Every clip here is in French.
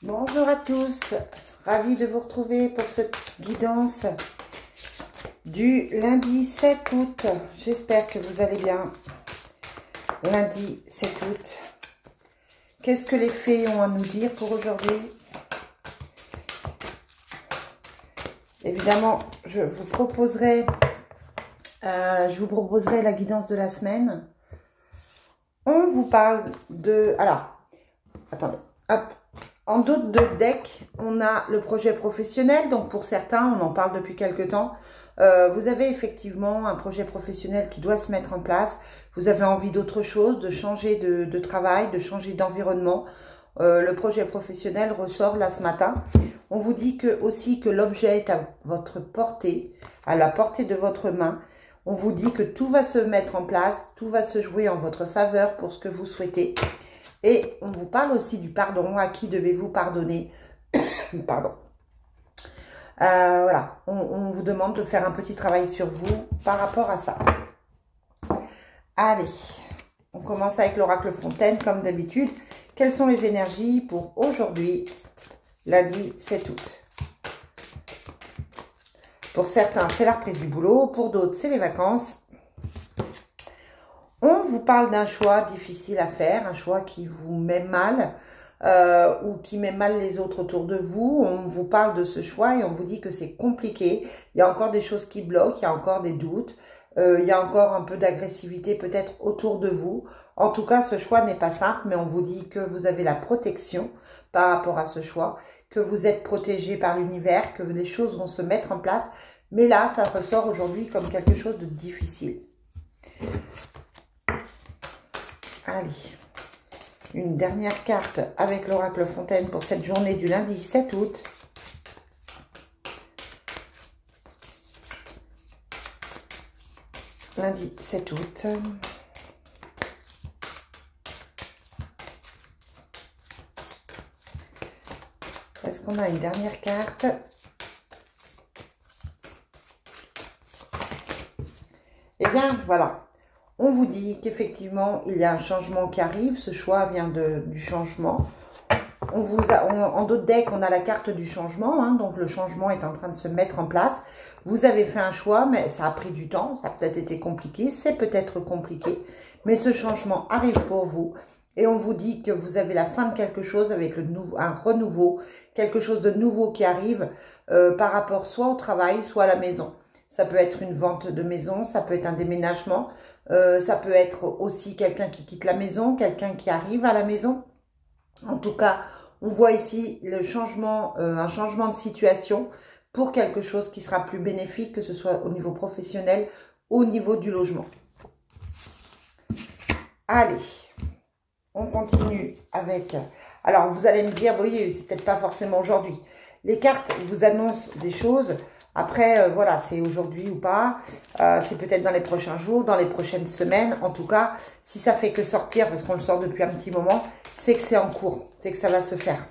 Bonjour à tous, ravie de vous retrouver pour cette guidance du lundi 7 août. J'espère que vous allez bien. Lundi 7 août. Qu'est-ce que les fées ont à nous dire pour aujourd'hui? Évidemment, je vous proposerai la guidance de la semaine. On vous parle de... Alors, attendez, hop. En dos de deck, on a le projet professionnel. Donc, pour certains, on en parle depuis quelques temps. Vous avez effectivement un projet professionnel qui doit se mettre en place. Vous avez envie d'autre chose, de changer de travail, de changer d'environnement. Le projet professionnel ressort là ce matin. On vous dit aussi que l'objet est à votre portée, à la portée de votre main. On vous dit que tout va se mettre en place, tout va se jouer en votre faveur pour ce que vous souhaitez. Et on vous parle aussi du pardon. À qui devez-vous pardonner? Pardon. Voilà, on vous demande de faire un petit travail sur vous par rapport à ça. Allez, on commence avec l'oracle Fontaine comme d'habitude. Quelles sont les énergies pour aujourd'hui, lundi 7 août? Pour certains, c'est la reprise du boulot. Pour d'autres, c'est les vacances. On vous parle d'un choix difficile à faire, un choix qui vous met mal ou qui met mal les autres autour de vous. On vous parle de ce choix et on vous dit que c'est compliqué. Il y a encore des choses qui bloquent, il y a encore des doutes, il y a encore un peu d'agressivité peut-être autour de vous. En tout cas, ce choix n'est pas simple, mais on vous dit que vous avez la protection par rapport à ce choix, que vous êtes protégé par l'univers, que les choses vont se mettre en place. Mais là, ça ressort aujourd'hui comme quelque chose de difficile. Allez, une dernière carte avec l'oracle Fontaine pour cette journée du lundi 7 août. Lundi 7 août. Est-ce qu'on a une dernière carte? Eh bien, voilà. On vous dit qu'effectivement, il y a un changement qui arrive. Ce choix vient du changement. En dos de deck, on a la carte du changement. Hein, donc, le changement est en train de se mettre en place. Vous avez fait un choix, mais ça a pris du temps. Ça a peut-être été compliqué. C'est peut-être compliqué. Mais ce changement arrive pour vous. Et on vous dit que vous avez la fin de quelque chose avec un renouveau. Quelque chose de nouveau qui arrive par rapport soit au travail, soit à la maison. Ça peut être une vente de maison, ça peut être un déménagement, ça peut être aussi quelqu'un qui quitte la maison, quelqu'un qui arrive à la maison. En tout cas, on voit ici le changement, un changement de situation pour quelque chose qui sera plus bénéfique, que ce soit au niveau professionnel, au niveau du logement. Allez, on continue avec... Alors, vous allez me dire, oui, c'est peut-être pas forcément aujourd'hui. Les cartes vous annoncent des choses... Après, voilà, c'est aujourd'hui ou pas, c'est peut-être dans les prochains jours, dans les prochaines semaines. En tout cas, si ça fait que sortir, parce qu'on le sort depuis un petit moment, c'est que c'est en cours, c'est que ça va se faire.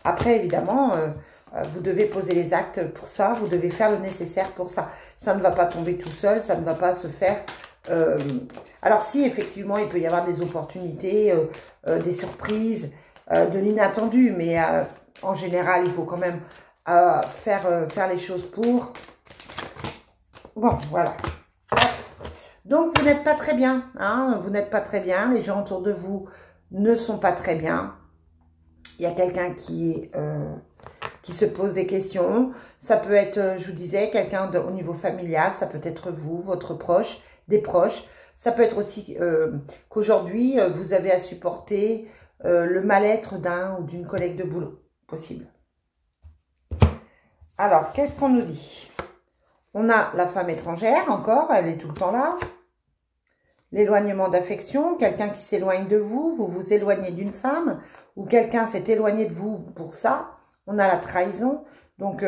Après, évidemment, vous devez poser les actes pour ça, vous devez faire le nécessaire pour ça. Ça ne va pas tomber tout seul, ça ne va pas se faire... Alors si, effectivement, il peut y avoir des opportunités, des surprises, de l'inattendu, mais en général, il faut quand même... faire les choses pour. Bon, voilà. Donc, vous n'êtes pas très bien. Hein, vous n'êtes pas très bien. Les gens autour de vous ne sont pas très bien. Il y a quelqu'un qui se pose des questions. Ça peut être, je vous disais, quelqu'un au niveau familial. Ça peut être vous, votre proche, des proches. Ça peut être aussi qu'aujourd'hui, vous avez à supporter le mal-être d'un ou d'une collègue de boulot. Possible. Alors, qu'est-ce qu'on nous dit? On a la femme étrangère, encore, elle est tout le temps là. L'éloignement d'affection, quelqu'un qui s'éloigne de vous, vous vous éloignez d'une femme, ou quelqu'un s'est éloigné de vous pour ça. On a la trahison, donc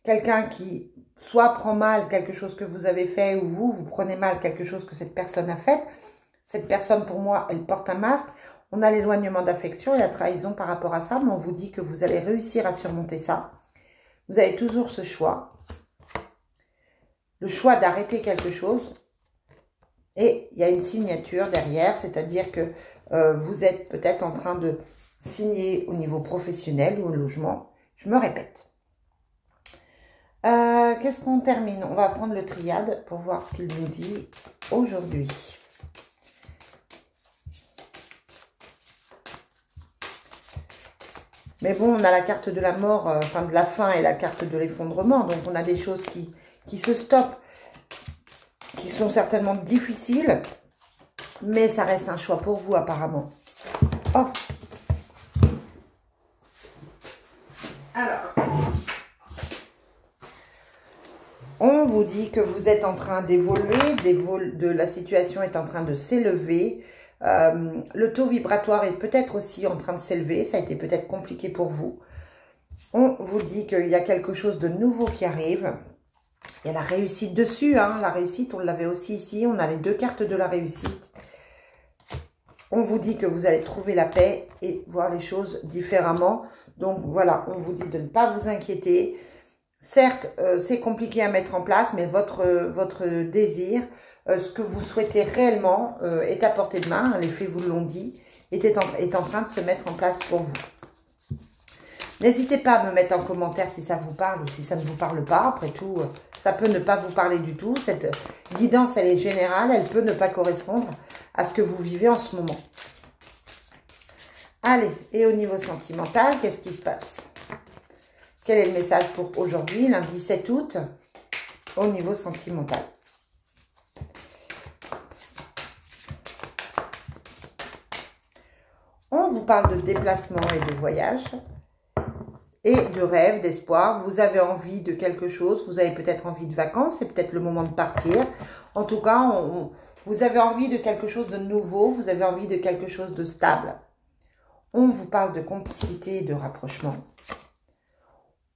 quelqu'un qui soit prend mal quelque chose que vous avez fait, ou vous prenez mal quelque chose que cette personne a fait. Cette personne, pour moi, elle porte un masque. On a l'éloignement d'affection et la trahison par rapport à ça, mais on vous dit que vous allez réussir à surmonter ça. Vous avez toujours ce choix. Le choix d'arrêter quelque chose. Et il y a une signature derrière. C'est-à-dire que vous êtes peut-être en train de signer au niveau professionnel ou au logement. Je me répète. Qu'est-ce qu'on termine? On va prendre le triade pour voir ce qu'il nous dit aujourd'hui. Mais bon, on a la carte de la mort, enfin de la fin et la carte de l'effondrement. Donc, on a des choses qui se stoppent, qui sont certainement difficiles. Mais ça reste un choix pour vous, apparemment. Oh. Alors, on vous dit que vous êtes en train d'évoluer, la situation est en train de s'élever. Le taux vibratoire est peut-être aussi en train de s'élever. Ça a été peut-être compliqué pour vous. On vous dit qu'il y a quelque chose de nouveau qui arrive. Il y a la réussite dessus. Hein. La réussite, on l'avait aussi ici. On a les deux cartes de la réussite. On vous dit que vous allez trouver la paix et voir les choses différemment. Donc voilà, on vous dit de ne pas vous inquiéter. Certes, c'est compliqué à mettre en place, mais votre désir, ce que vous souhaitez réellement est à portée de main. Les faits vous l'ont dit, est en train de se mettre en place pour vous. N'hésitez pas à me mettre en commentaire si ça vous parle ou si ça ne vous parle pas. Après tout, ça peut ne pas vous parler du tout. Cette guidance, elle est générale. Elle peut ne pas correspondre à ce que vous vivez en ce moment. Allez, et au niveau sentimental, qu'est-ce qui se passe? Quel est le message pour aujourd'hui, lundi 7 août, au niveau sentimental? On vous parle de déplacement et de voyage. Et de rêve, d'espoir. Vous avez envie de quelque chose. Vous avez peut-être envie de vacances. C'est peut-être le moment de partir. En tout cas, vous avez envie de quelque chose de nouveau. Vous avez envie de quelque chose de stable. On vous parle de complicité et de rapprochement.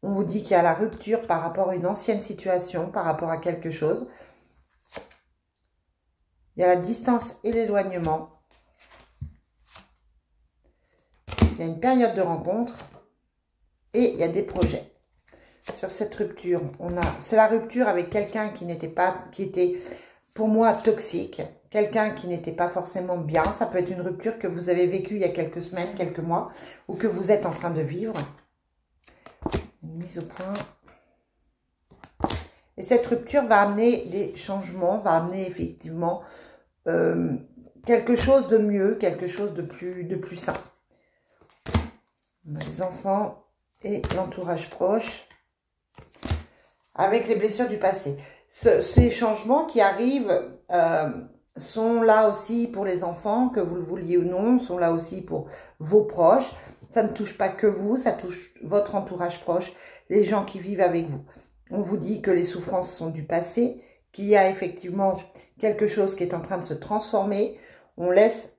On vous dit qu'il y a la rupture par rapport à une ancienne situation, par rapport à quelque chose. Il y a la distance et l'éloignement. Il y a une période de rencontre. Et il y a des projets. Sur cette rupture, c'est la rupture avec quelqu'un qui était pour moi toxique. Quelqu'un qui n'était pas forcément bien. Ça peut être une rupture que vous avez vécue il y a quelques semaines, quelques mois, ou que vous êtes en train de vivre. Une mise au point. Et cette rupture va amener des changements, va amener effectivement quelque chose de mieux, quelque chose de plus sain. On a les enfants et l'entourage proche avec les blessures du passé. Ces changements qui arrivent sont là aussi pour les enfants, que vous le vouliez ou non, sont là aussi pour vos proches. Ça ne touche pas que vous, ça touche votre entourage proche, les gens qui vivent avec vous. On vous dit que les souffrances sont du passé, qu'il y a effectivement quelque chose qui est en train de se transformer. On laisse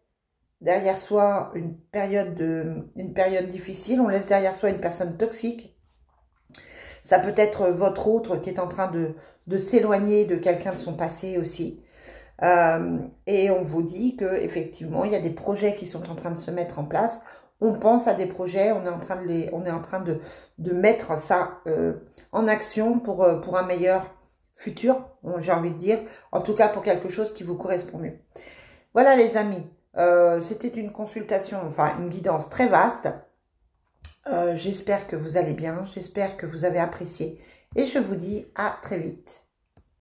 derrière soi une période difficile, on laisse derrière soi une personne toxique. Ça peut être votre autre qui est en train de s'éloigner de quelqu'un de son passé aussi. Et on vous dit que effectivement il y a des projets qui sont en train de se mettre en place. On pense à des projets, on est en train de mettre ça en action pour un meilleur futur, j'ai envie de dire. En tout cas pour quelque chose qui vous correspond mieux. Voilà les amis. C'était une consultation, enfin une guidance très vaste. J'espère que vous allez bien, j'espère que vous avez apprécié et je vous dis à très vite.